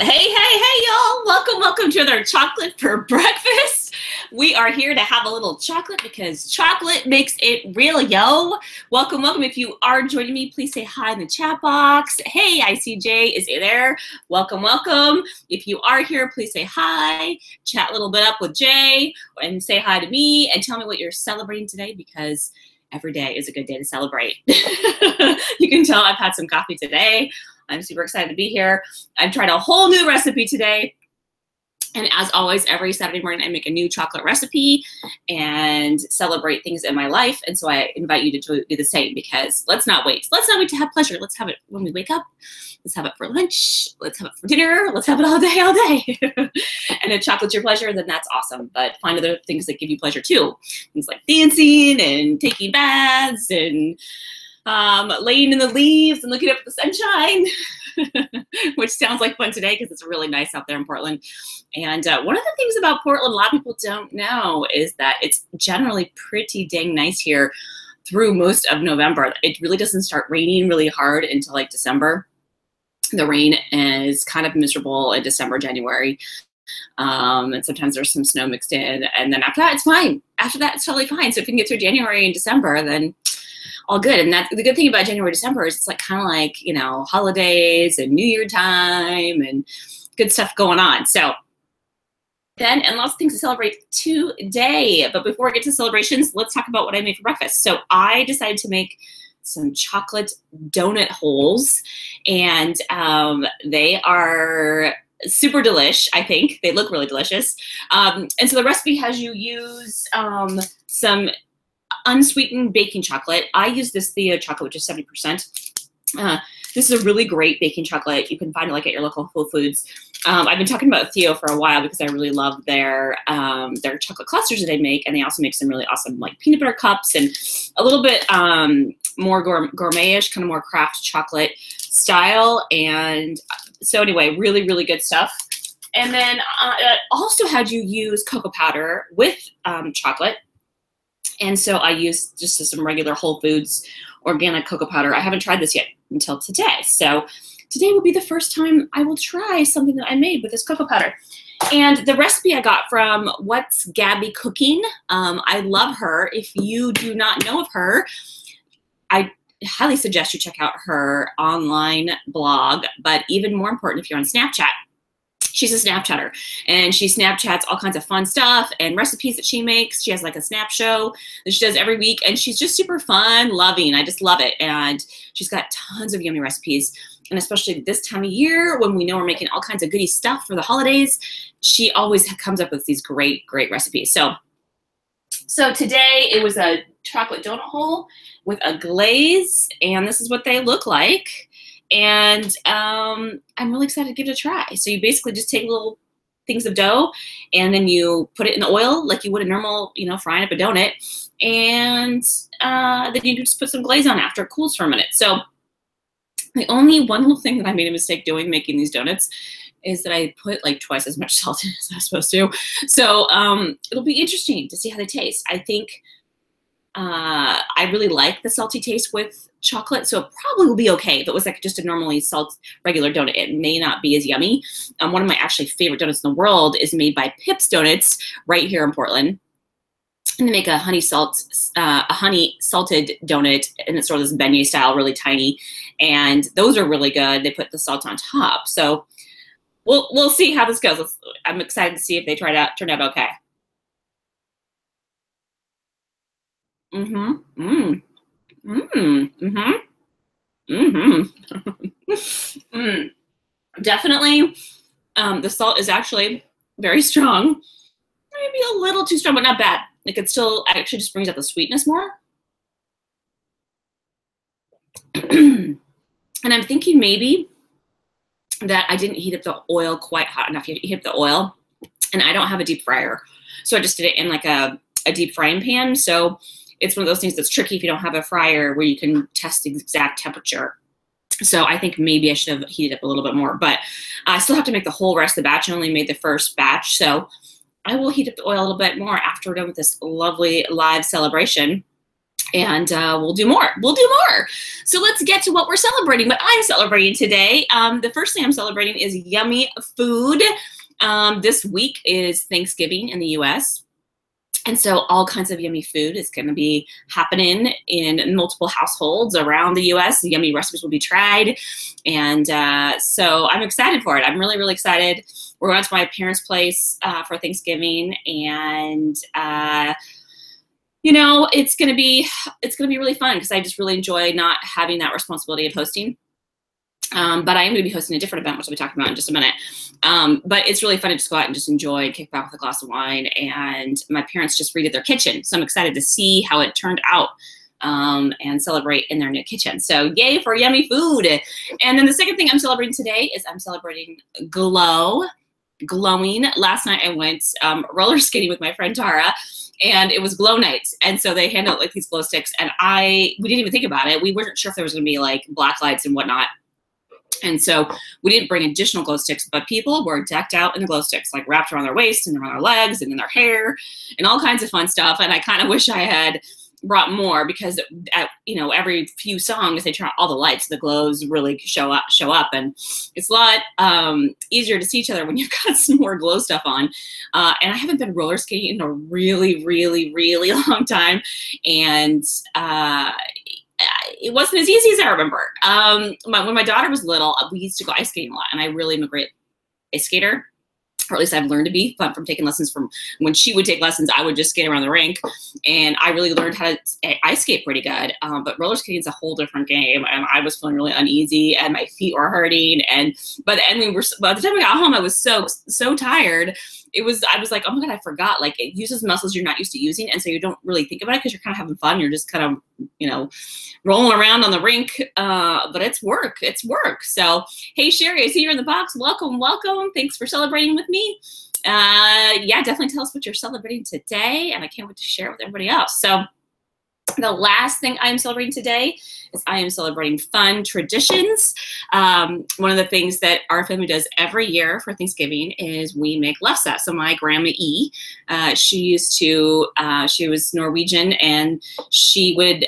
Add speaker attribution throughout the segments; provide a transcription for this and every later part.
Speaker 1: Hey, y'all. Welcome to another Chocolate for Breakfast. We are here to have a little chocolate because chocolate makes it real, yo. Welcome. If you are joining me, please say hi in the chat box. Hey, I see Jay is there. Welcome. If you are here, please say hi, chat a little bit up with Jay, and say hi to me, and tell me what you're celebrating today because every day is a good day to celebrate. You can tell I've had some coffee today. I'm super excited to be here. I've tried a whole new recipe today. And as always, every Saturday morning, I make a new chocolate recipe and celebrate things in my life. And so I invite you to do the same because let's not wait. Let's not wait to have pleasure. Let's have it when we wake up. Let's have it for lunch. Let's have it for dinner. Let's have it all day. And if chocolate's your pleasure, then that's awesome. But find other things that give you pleasure too. Things like dancing and taking baths and laying in the leaves and looking up at the sunshine, which sounds like fun today because it's really nice out there in Portland. And one of the things about Portland a lot of people don't know is that it's generally pretty dang nice here through most of November. It really doesn't start raining really hard until like December. The rain is kind of miserable in December, January. And sometimes there's some snow mixed in. And then after that, it's fine. After that, it's totally fine. So if you can get through January and December, then all good. And that's the good thing about January, December is it's like kind of like, you know, holidays and New Year time and good stuff going on. So then, and lots of things to celebrate today. But before we get to celebrations, let's talk about what I made for breakfast. So I decided to make some chocolate donut holes, and they are super delish, I think. They look really delicious. And so the recipe has you use some unsweetened baking chocolate. I use this Theo chocolate, which is 70%. This is a really great baking chocolate. You can find it like at your local Whole Foods. I've been talking about Theo for a while because I really love their chocolate clusters that they make, and they also make some really awesome like peanut butter cups and a little bit more gourmet-ish, kind of more craft chocolate style. And so anyway, really, really good stuff. And then I also had you use cocoa powder with chocolate. And so I used just some regular Whole Foods organic cocoa powder. I haven't tried this yet until today. So today will be the first time I will try something that I made with this cocoa powder. And the recipe I got from What's Gabby Cooking. I love her. If you do not know of her, I highly suggest you check out her online blog. But even more important, if you're on Snapchat, she's a Snapchatter, and she Snapchats all kinds of fun stuff and recipes that she makes. She has like a snap show that she does every week, and she's just super fun, loving. I just love it. And she's got tons of yummy recipes. And especially this time of year when we know we're making all kinds of goody stuff for the holidays, she always comes up with these great, great recipes. So today it was a chocolate donut hole with a glaze, and this is what they look like. And I'm really excited to give it a try. So you basically just take little things of dough, and then you put it in the oil like you would a normal, you know, frying up a donut. And then you just put some glaze on after it cools for a minute. So the only one little thing that I made a mistake doing making these donuts is that I put like twice as much salt in as I was supposed to. So it'll be interesting to see how they taste. I think I really like the salty taste with chocolate, so it probably will be okay. If it was like just a normally regular donut, it may not be as yummy. One of my actually favorite donuts in the world is made by Pip's Donuts right here in Portland. And they make a honey salted donut, and it's sort of this beignet style, really tiny. And those are really good. They put the salt on top. So we'll see how this goes. I'm excited to see if they turned out okay. Definitely, the salt is actually very strong. Maybe a little too strong, but not bad. Like it still actually just brings out the sweetness more. And I'm thinking maybe that I didn't heat up the oil quite hot enough. You heat up the oil, and I don't have a deep fryer, so I just did it in like a deep frying pan. So it's one of those things that's tricky if you don't have a fryer where you can test the exact temperature. So I think maybe I should have heated up a little bit more, but I still have to make the whole rest of the batch. I only made the first batch, so I will heat up the oil a little bit more after we're done with this lovely live celebration. And we'll do more. We'll do more. So let's get to what we're celebrating, what I'm celebrating today. The first thing I'm celebrating is yummy food. This week is Thanksgiving in the US. And so all kinds of yummy food is going to be happening in multiple households around the US. The yummy recipes will be tried. And so I'm excited for it. I'm really, really excited. We're going to my parents' place for Thanksgiving. And you know, it's gonna be really fun because I just really enjoy not having that responsibility of hosting. But I am going to be hosting a different event, which I'll be talking about in just a minute. But it's really fun to just go out and just enjoy, kick back with a glass of wine. And my parents just redid their kitchen, so I'm excited to see how it turned out and celebrate in their new kitchen. So yay for yummy food! And then the second thing I'm celebrating today is I'm celebrating glowing. Last night I went roller skating with my friend Tara. And it was glow night. And so they handed out like these glow sticks and we didn't even think about it. We weren't sure if there was gonna be like black lights and whatnot. And so we didn't bring additional glow sticks, but people were decked out in the glow sticks, like wrapped around their waist and around their legs and in their hair and all kinds of fun stuff. And I kind of wish I had brought more because at, you know, every few songs they turn out all the lights, the glows really show up, and it's a lot easier to see each other when you've got some more glow stuff on. And I haven't been roller skating in a really, really, really long time, and it wasn't as easy as I remember. When my daughter was little, we used to go ice skating a lot, and I really am a great ice skater. Or at least I've learned to be from taking lessons. From when she would take lessons, I would just skate around the rink, and I really learned how to ice skate pretty good. But roller skating is a whole different game, and I was feeling really uneasy, and my feet were hurting. And by the end, by the time we got home, I was so tired. I was like, oh my God, I forgot. Like, it uses muscles you're not used to using, and so you don't really think about it because you're kind of having fun. You're just kind of, you know, rolling around on the rink. But it's work. It's work. So, hey, Sherry, I see you're in the box. Welcome, welcome. Thanks for celebrating with me. Yeah, definitely tell us what you're celebrating today, and I can't wait to share it with everybody else. So, the last thing I'm celebrating today is I am celebrating fun traditions. One of the things that our family does every year for Thanksgiving is we make lefse. So my grandma E, she was Norwegian, and she would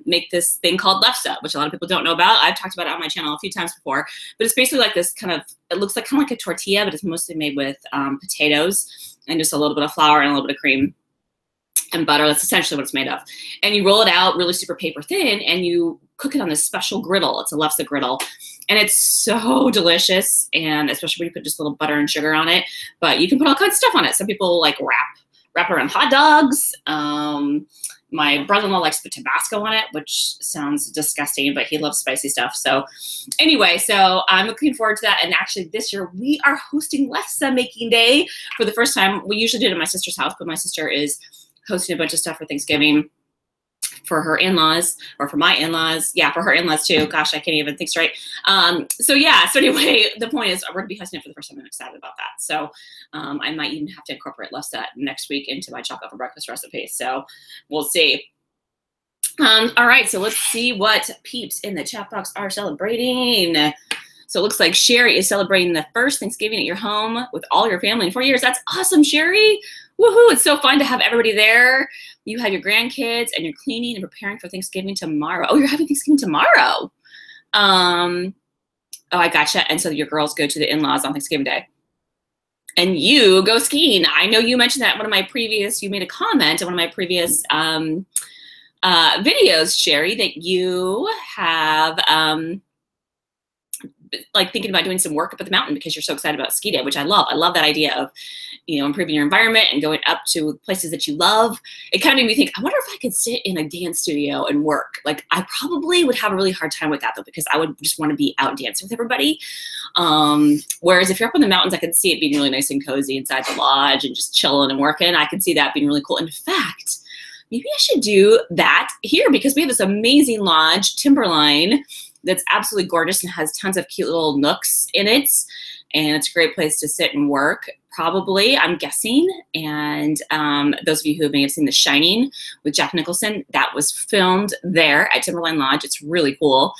Speaker 1: make this thing called lefse, which a lot of people don't know about. I've talked about it on my channel a few times before, but it's basically like this it looks like kind of like a tortilla, but it's mostly made with potatoes and just a little bit of flour and a little bit of cream and butter. That's essentially what it's made of. And you roll it out really super paper thin, and you cook it on this special griddle. It's a lefse griddle, and it's so delicious. And especially when you put just a little butter and sugar on it, but you can put all kinds of stuff on it. Some people like wrap around hot dogs. My brother-in-law likes to put Tabasco on it, which sounds disgusting, but he loves spicy stuff. So anyway, so I'm looking forward to that. And actually this year we are hosting lefse making day for the first time. We usually do it at my sister's house, but my sister is hosting a bunch of stuff for Thanksgiving for her in-laws, or for my in-laws. Yeah, for her in-laws too. Gosh, I can't even think straight. So anyway, the point is we're gonna be hosting it for the first time. I'm excited about that. So I might even have to incorporate lefse next week into my chocolate for breakfast recipe. So we'll see. All right, so let's see what peeps in the chat box are celebrating. So it looks like Sherry is celebrating the first Thanksgiving at your home with all your family in 4 years. That's awesome, Sherry. Woohoo, it's so fun to have everybody there. You have your grandkids, and you're cleaning and preparing for Thanksgiving tomorrow. Oh, you're having Thanksgiving tomorrow. Oh, I gotcha. And so your girls go to the in-laws on Thanksgiving Day. And you go skiing. I know you mentioned that in one of my previous, you made a comment in one of my previous videos, Sherry, that you have like thinking about doing some work up at the mountain because you're so excited about ski day, which I love. I love that idea of, you know, improving your environment and going up to places that you love. It kind of made me think, I wonder if I could sit in a dance studio and work. Like, I probably would have a really hard time with that though, because I would just want to be out dancing with everybody. Whereas if you're up in the mountains, I could see it being really nice and cozy inside the lodge and just chilling and working. I could see that being really cool. In fact, maybe I should do that here because we have this amazing lodge, Timberline, that's absolutely gorgeous and has tons of cute little nooks in it. And it's a great place to sit and work, probably, I'm guessing. And those of you who may have seen The Shining with Jack Nicholson, that was filmed there at Timberline Lodge. It's really cool.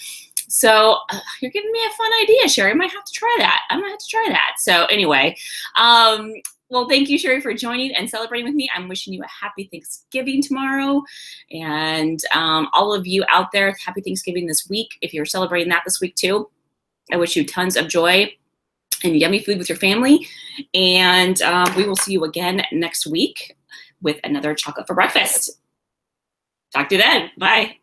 Speaker 1: So you're giving me a fun idea, Sherry. I might have to try that. I might have to try that. So anyway, Well, thank you, Sherry, for joining and celebrating with me. I'm wishing you a happy Thanksgiving tomorrow. And all of you out there, happy Thanksgiving this week. If you're celebrating that this week too, I wish you tons of joy and yummy food with your family. And we will see you again next week with another Chocolate for Breakfast. Talk to you then. Bye.